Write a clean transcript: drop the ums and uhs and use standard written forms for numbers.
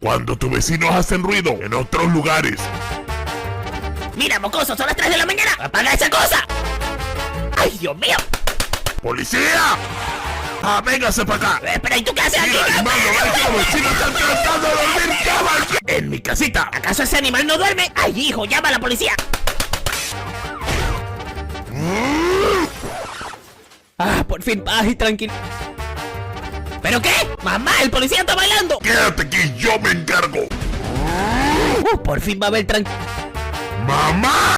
Cuando tus vecinos hacen ruido en otros lugares. Mira, mocoso, son las 3 de la mañana. ¡Apaga esa cosa! ¡Ay, Dios mío! ¡Policía! ¡Ah, véngase para acá! Espera, ¿y tú qué haces aquí? ¡Mira, animal, no ves que los vecinos están tratando de dormir, caballero! ¡En mi casita! ¿Acaso ese animal no duerme? ¡Ay, hijo, llama a la policía! Ah, por fin paz y tranquilidad. ¿Pero qué? ¡Mamá, el policía está bailando! ¡Quédate aquí, yo me encargo! Por fin va a haber tranquilidad. ¡Mamá!